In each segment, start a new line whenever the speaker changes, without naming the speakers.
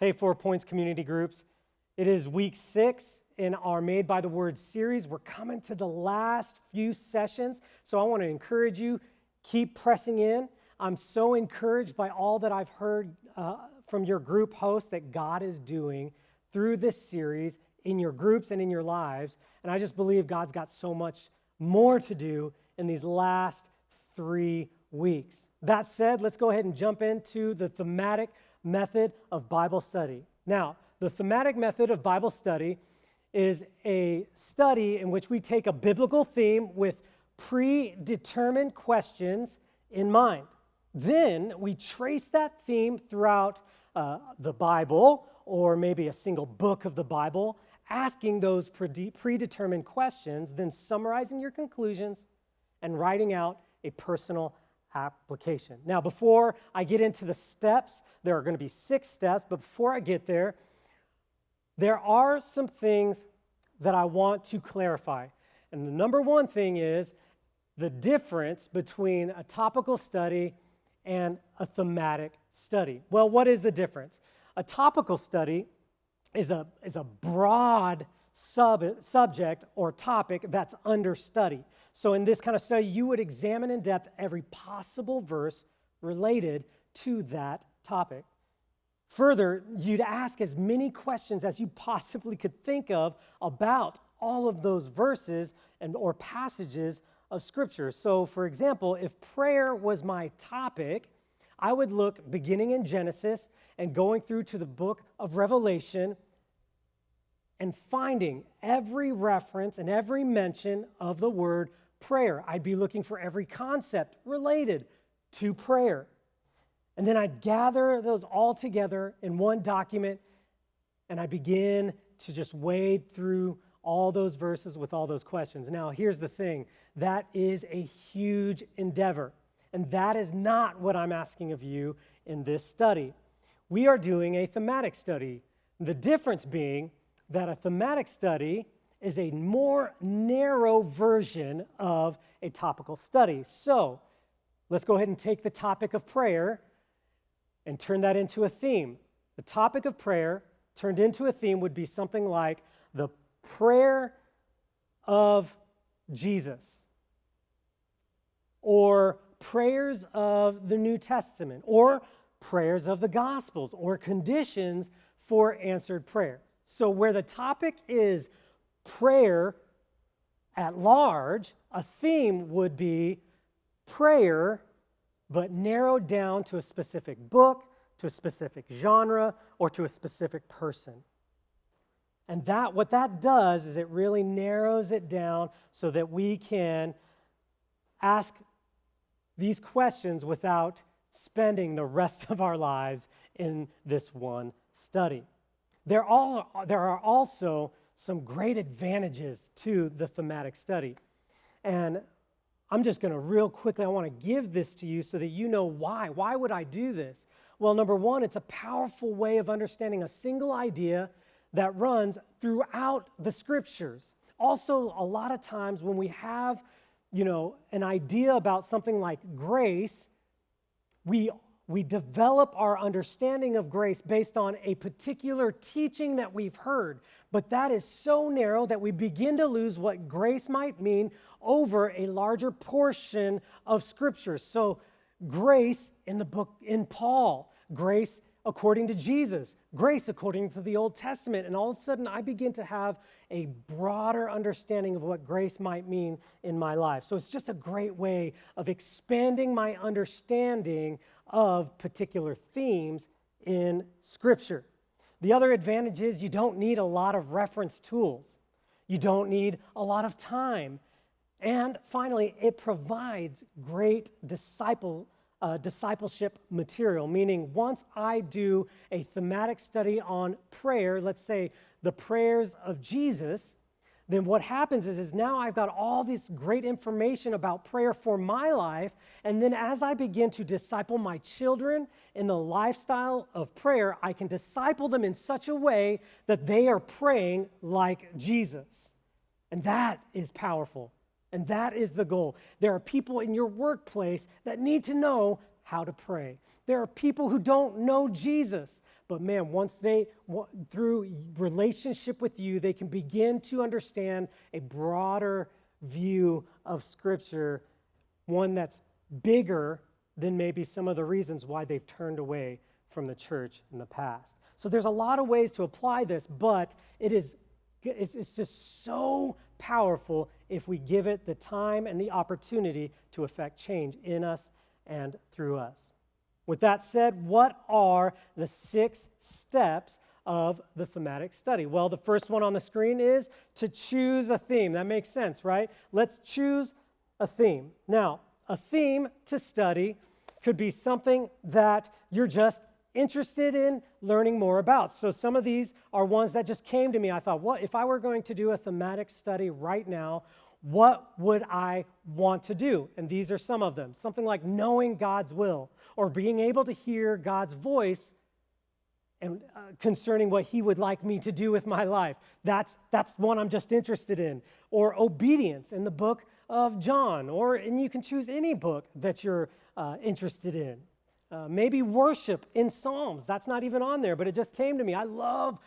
Hey, 4 Points community groups. It is week 6 in our Made by the Word series. We're coming to the last few sessions, so I want to encourage you, keep pressing in. I'm so encouraged by all that I've heard from your group hosts that God is doing through this series in your groups and in your lives, and I just believe God's got so much more to do in these last 3 weeks. That said, let's go ahead and jump into the thematic method of Bible study. Now, the thematic method of Bible study is a study in which we take a biblical theme with predetermined questions in mind. Then we trace that theme throughout the Bible, or maybe a single book of the Bible, asking those predetermined questions, then summarizing your conclusions and writing out a personal application. Now, before I get into the steps, there are going to be 6 steps, but before I get there, there are some things that I want to clarify. And the number one thing is the difference between a topical study and a thematic study. Well, what is the difference? A topical study is a broad subject or topic that's under study. So in this kind of study, you would examine in depth every possible verse related to that topic. Further, you'd ask as many questions as you possibly could think of about all of those verses or passages of Scripture. So, for example, if prayer was my topic, I would look beginning in Genesis and going through to the book of Revelation and finding every reference and every mention of the word prayer. I'd be looking for every concept related to prayer. And then I'd gather those all together in one document, and I begin to just wade through all those verses with all those questions. Now, here's the thing. That is a huge endeavor, and that is not what I'm asking of you in this study. We are doing a thematic study. The difference being that a thematic study is a more narrow version of a topical study. So, let's go ahead and take the topic of prayer and turn that into a theme. The topic of prayer turned into a theme would be something like the prayer of Jesus, or prayers of the New Testament, or prayers of the Gospels, or conditions for answered prayer. So where the topic is prayer at large, a theme would be prayer, but narrowed down to a specific book, to a specific genre, or to a specific person. And what that does is it really narrows it down so that we can ask these questions without spending the rest of our lives in this one study. There are also some great advantages to the thematic study. And I'm just going to real quickly, I want to give this to you so that you know why. Why would I do this? Well, number one, it's a powerful way of understanding a single idea that runs throughout the Scriptures. Also, a lot of times when we have, an idea about something like grace, we develop our understanding of grace based on a particular teaching that we've heard. But that is so narrow that we begin to lose what grace might mean over a larger portion of Scripture. So grace in Paul, grace according to Jesus, grace according to the Old Testament. And all of a sudden I begin to have a broader understanding of what grace might mean in my life. So it's just a great way of expanding my understanding of particular themes in Scripture. The other advantage is you don't need a lot of reference tools. You don't need a lot of time. And finally, it provides great discipleship material, meaning once I do a thematic study on prayer, let's say the prayers of Jesus, then what happens is now I've got all this great information about prayer for my life, and then as I begin to disciple my children in the lifestyle of prayer, I can disciple them in such a way that they are praying like Jesus. And that is powerful, and that is the goal. There are people in your workplace that need to know how to pray. There are people who don't know Jesus, But man, through relationship with you, they can begin to understand a broader view of Scripture, one that's bigger than maybe some of the reasons why they've turned away from the church in the past. So there's a lot of ways to apply this, but it's just so powerful if we give it the time and the opportunity to affect change in us and through us. With that said, what are the 6 steps of the thematic study? Well, the first one on the screen is to choose a theme. That makes sense, right? Let's choose a theme. Now, a theme to study could be something that you're just interested in learning more about. So some of these are ones that just came to me. I thought, what if I were going to do a thematic study right now, what would I want to do? And these are some of them. Something like knowing God's will, or being able to hear God's voice and concerning what He would like me to do with my life. That's one I'm just interested in. Or obedience in the book of John, and you can choose any book that you're interested in. Maybe worship in Psalms. That's not even on there, but it just came to me. I love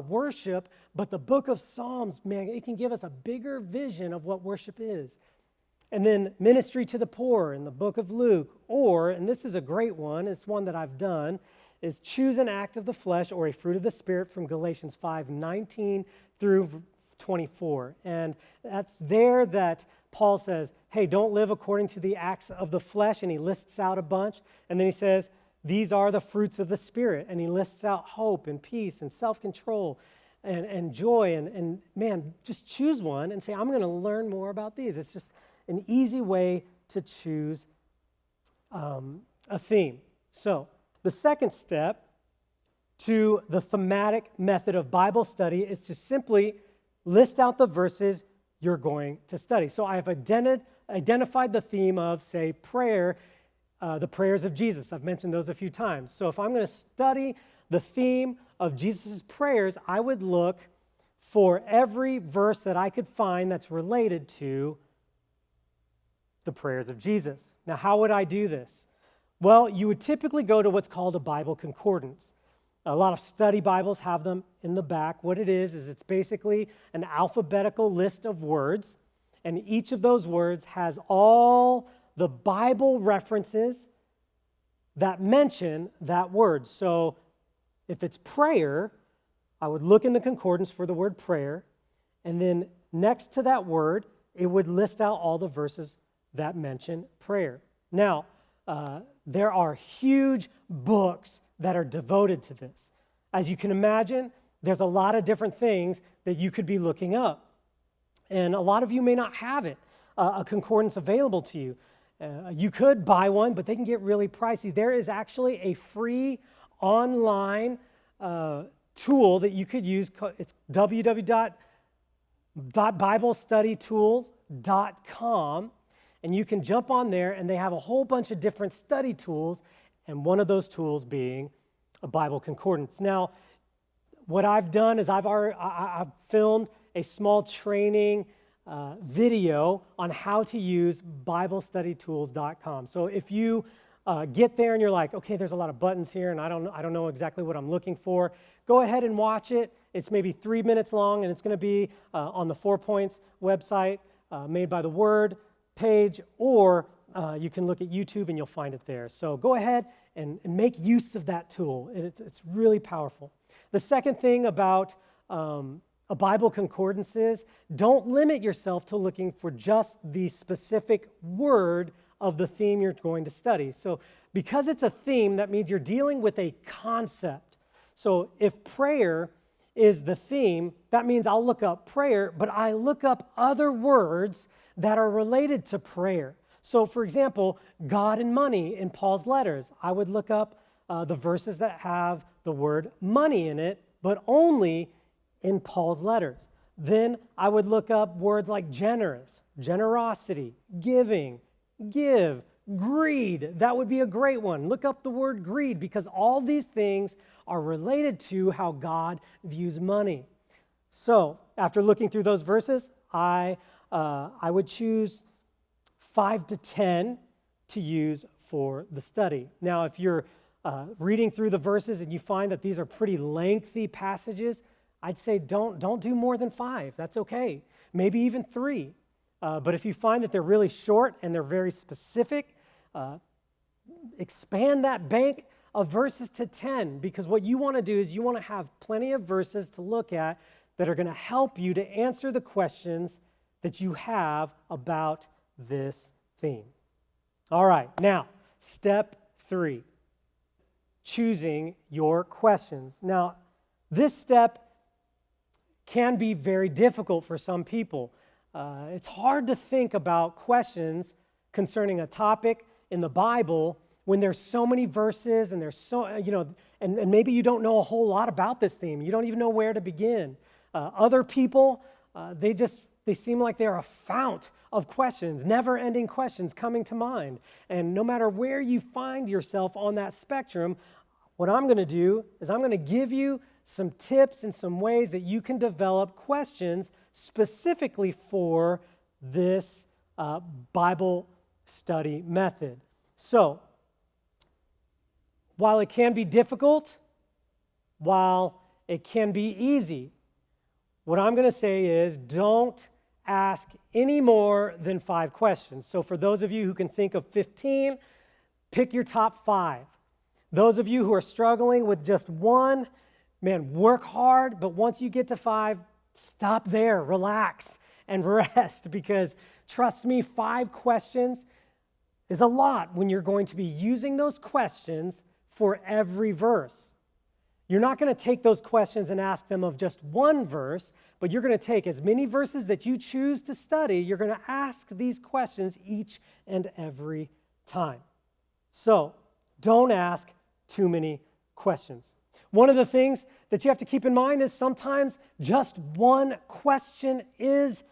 worship, but the book of Psalms, man, it can give us a bigger vision of what worship is. And then ministry to the poor in the book of Luke, or, and this is a great one, it's one that I've done, is choose an act of the flesh or a fruit of the Spirit from Galatians 5:19 through 24. And that's there that Paul says, hey, don't live according to the acts of the flesh, and he lists out a bunch. And then he says, these are the fruits of the Spirit. And he lists out hope and peace and self-control and joy. And man, just choose one and say, I'm going to learn more about these. It's just an easy way to choose a theme. So the second step to the thematic method of Bible study is to simply list out the verses you're going to study. So I have identified the theme of, say, prayer, the prayers of Jesus. I've mentioned those a few times. So if I'm going to study the theme of Jesus' prayers, I would look for every verse that I could find that's related to the prayers of Jesus. Now, how would I do this? Well, you would typically go to what's called a Bible concordance. A lot of study Bibles have them in the back. What it is it's basically an alphabetical list of words, and each of those words has all the Bible references that mention that word. So if it's prayer, I would look in the concordance for the word prayer, and then next to that word, it would list out all the verses that mention prayer. Now, there are huge books that are devoted to this. As you can imagine, there's a lot of different things that you could be looking up. And a lot of you may not have it, a concordance available to you. You could buy one, but they can get really pricey. There is actually a free online tool that you could use. It's www.biblestudytools.com. And you can jump on there, and they have a whole bunch of different study tools, and one of those tools being a Bible concordance. Now, what I've done is I've filmed a small training video on how to use BibleStudyTools.com. So if you get there and you're like, okay, there's a lot of buttons here, and I don't know exactly what I'm looking for, go ahead and watch it. It's maybe 3 minutes long, and it's going to be on the 4 Points website, Made by the Word page, or you can look at YouTube and you'll find it there. So go ahead and make use of that tool. It's really powerful. The second thing about a Bible concordance is don't limit yourself to looking for just the specific word of the theme you're going to study. So because it's a theme, that means you're dealing with a concept. So if prayer is the theme, that means I'll look up prayer, but I look up other words that are related to prayer. So for example, God and money in Paul's letters. I would look up the verses that have the word money in it, but only in Paul's letters. Then I would look up words like generous, generosity, giving, give, greed. That would be a great one. Look up the word greed, because all these things are related to how God views money. So after looking through those verses, I would choose 5 to 10 to use for the study. Now, if you're reading through the verses and you find that these are pretty lengthy passages, I'd say don't do more than 5. That's okay. Maybe even 3. But if you find that they're really short and they're very specific, expand that bank of verses to 10, because what you want to do is you want to have plenty of verses to look at that are going to help you to answer the questions that you have about this theme. All right, now, step 3, choosing your questions. Now, this step can be very difficult for some people. It's hard to think about questions concerning a topic in the Bible when there's so many verses and there's so, and maybe you don't know a whole lot about this theme. You don't even know where to begin. Other people, they seem like they're a fount of questions, never-ending questions coming to mind. And no matter where you find yourself on that spectrum, what I'm going to do is I'm going to give you some tips and some ways that you can develop questions specifically for this Bible study method. So, while it can be difficult, while it can be easy, what I'm going to say is don't ask any more than 5 questions. So for those of you who can think of 15, pick your top 5. Those of you who are struggling with just 1, man, work hard, but once you get to 5, stop there, relax, and rest, because trust me, 5 questions is a lot when you're going to be using those questions for every verse. You're not going to take those questions and ask them of just one verse, but you're going to take as many verses that you choose to study, you're going to ask these questions each and every time. So, don't ask too many questions. One of the things that you have to keep in mind is sometimes just one question is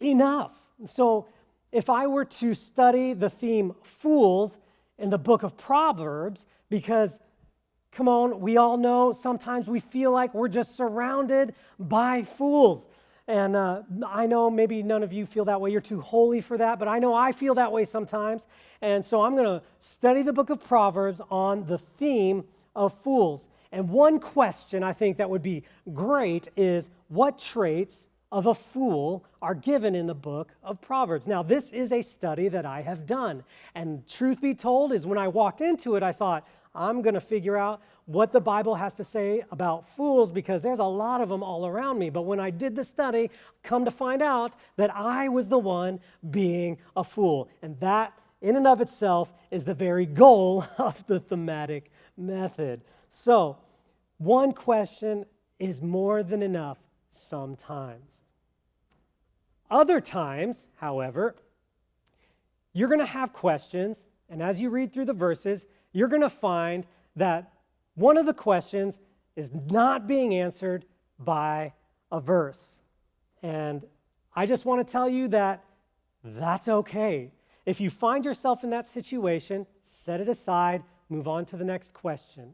enough. So, if I were to study the theme fools in the book of Proverbs, because come on, we all know sometimes we feel like we're just surrounded by fools. And I know maybe none of you feel that way. You're too holy for that, but I know I feel that way sometimes. And so I'm going to study the book of Proverbs on the theme of fools. And one question I think that would be great is, what traits of a fool are given in the book of Proverbs? Now, this is a study that I have done. And truth be told is when I walked into it, I thought, I'm going to figure out what the Bible has to say about fools, because there's a lot of them all around me. But when I did the study, come to find out that I was the one being a fool. And that, in and of itself, is the very goal of the thematic method. So, one question is more than enough sometimes. Other times, however, you're going to have questions, and as you read through the verses, you're going to find that one of the questions is not being answered by a verse. And I just want to tell you that that's okay. If you find yourself in that situation, set it aside, move on to the next question.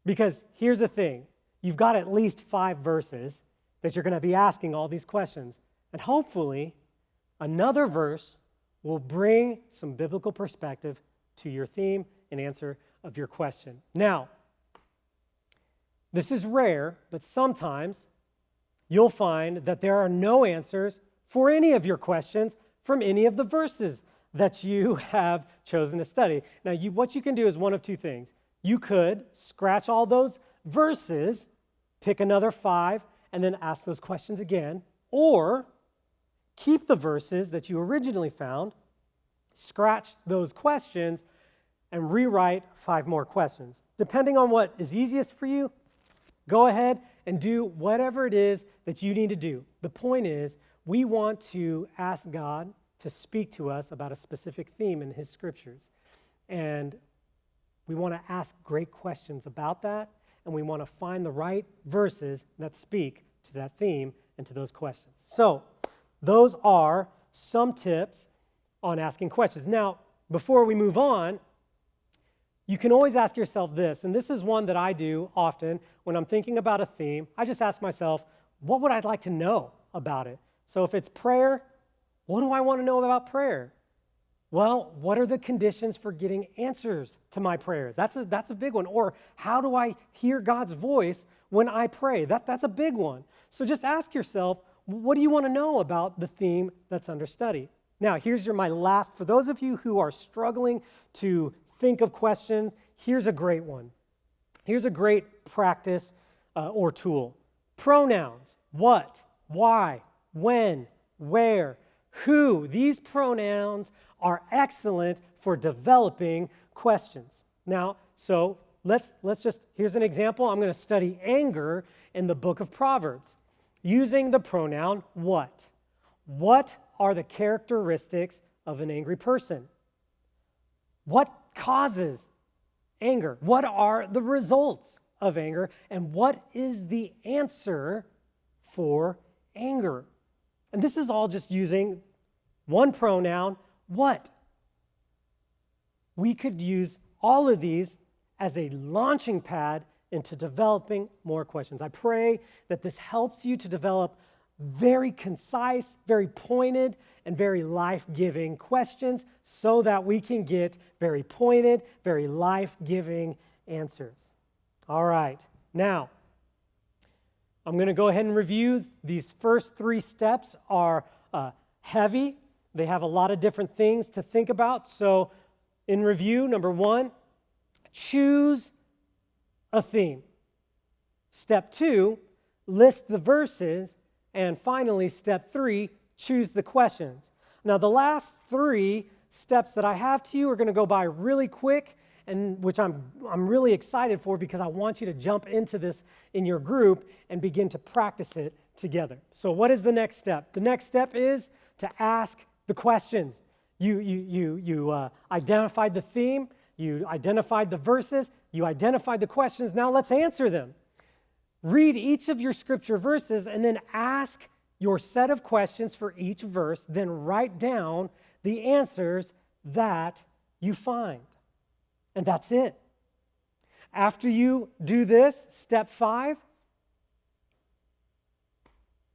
Because here's the thing, you've got at least 5 verses that you're going to be asking all these questions. And hopefully, another verse will bring some biblical perspective to your theme and answer of your question. Now, this is rare, but sometimes you'll find that there are no answers for any of your questions from any of the verses that you have chosen to study. Now, what you can do is one of 2 things. You could scratch all those verses, pick another 5, and then ask those questions again, or keep the verses that you originally found, scratch those questions, and rewrite 5 more questions. Depending on what is easiest for you, go ahead and do whatever it is that you need to do. The point is, we want to ask God to speak to us about a specific theme in His Scriptures. And we want to ask great questions about that, and we want to find the right verses that speak to that theme and to those questions. So, those are some tips on asking questions. Now, before we move on, you can always ask yourself this, and this is one that I do often when I'm thinking about a theme. I just ask myself, what would I like to know about it? So if it's prayer, what do I want to know about prayer? Well, what are the conditions for getting answers to my prayers? That's a big one. Or how do I hear God's voice when I pray? That's a big one. So just ask yourself, what do you want to know about the theme that's under study? Now, here's my last, for those of you who are struggling to think of questions, here's a great one. Here's a great practice or tool. Pronouns: what, why, when, where, who. These pronouns are excellent for developing questions. Now, so let's just, here's an example. I'm going to study anger in the book of Proverbs using the pronoun what. What are the characteristics of an angry person? What causes anger? What are the results of anger? And what is the answer for anger? And this is all just using one pronoun, what. We could use all of these as a launching pad into developing more questions. I pray that this helps you to develop very concise, very pointed, and very life-giving questions so that we can get very pointed, very life-giving answers. All right, now, I'm going to go ahead and review. These first 3 steps are heavy. They have a lot of different things to think about. So in review, number 1, choose a theme. Step 2, list the verses. And finally, step 3, choose the questions. Now, the last 3 steps that I have to you are going to go by really quick, and which I'm really excited for because I want you to jump into this in your group and begin to practice it together. So what is the next step? The next step is to ask the questions. You identified the theme, you identified the verses, you identified the questions. Now let's answer them. Read each of your scripture verses and then ask your set of questions for each verse, then write down the answers that you find. And that's it. After you do this, step 5,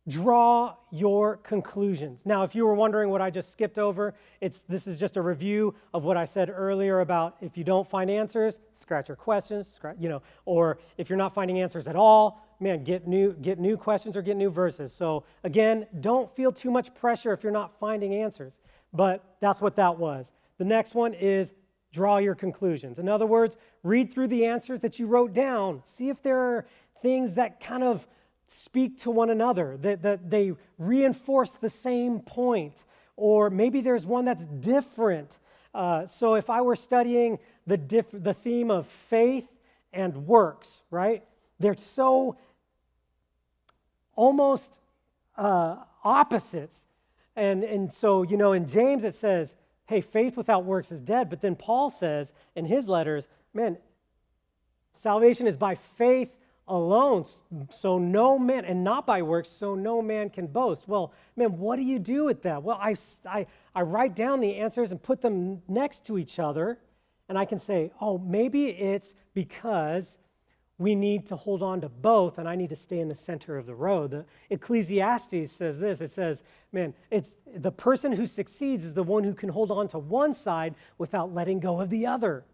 draw your conclusions. Now, if you were wondering what I just skipped over, this is just a review of what I said earlier about if you don't find answers, scratch your questions, or if you're not finding answers at all, man, get new questions or get new verses. So again, don't feel too much pressure if you're not finding answers, but that's what that was. The next one is draw your conclusions. In other words, read through the answers that you wrote down. See if there are things that kind of speak to one another, that they reinforce the same point, or maybe there's one that's different. So if I were studying the theme of faith and works, right? They're so almost opposites. And so, in James it says, hey, faith without works is dead. But then Paul says in his letters, man, salvation is by faith alone, so no man, and not by works, so no man can boast. Well, man, what do you do with that? Well, I write down the answers and put them next to each other, and I can say, oh, maybe it's because we need to hold on to both, and I need to stay in the center of the road. The Ecclesiastes says this. It says, man, it's the person who succeeds is the one who can hold on to one side without letting go of the other.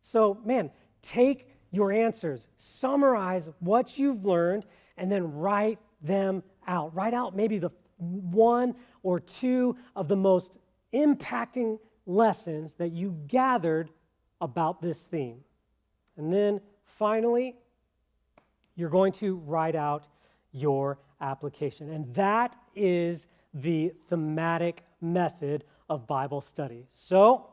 So, man, take your answers, summarize what you've learned, and then write them out. Write out maybe the 1 or 2 of the most impacting lessons that you gathered about this theme. And then finally, you're going to write out your application. And that is the thematic method of Bible study. So,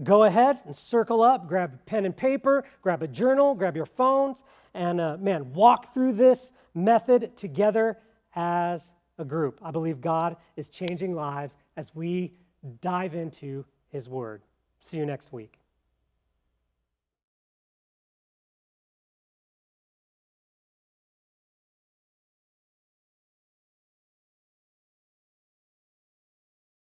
go ahead and circle up, grab a pen and paper, grab a journal, grab your phones, and walk through this method together as a group. I believe God is changing lives as we dive into His Word. See you next week.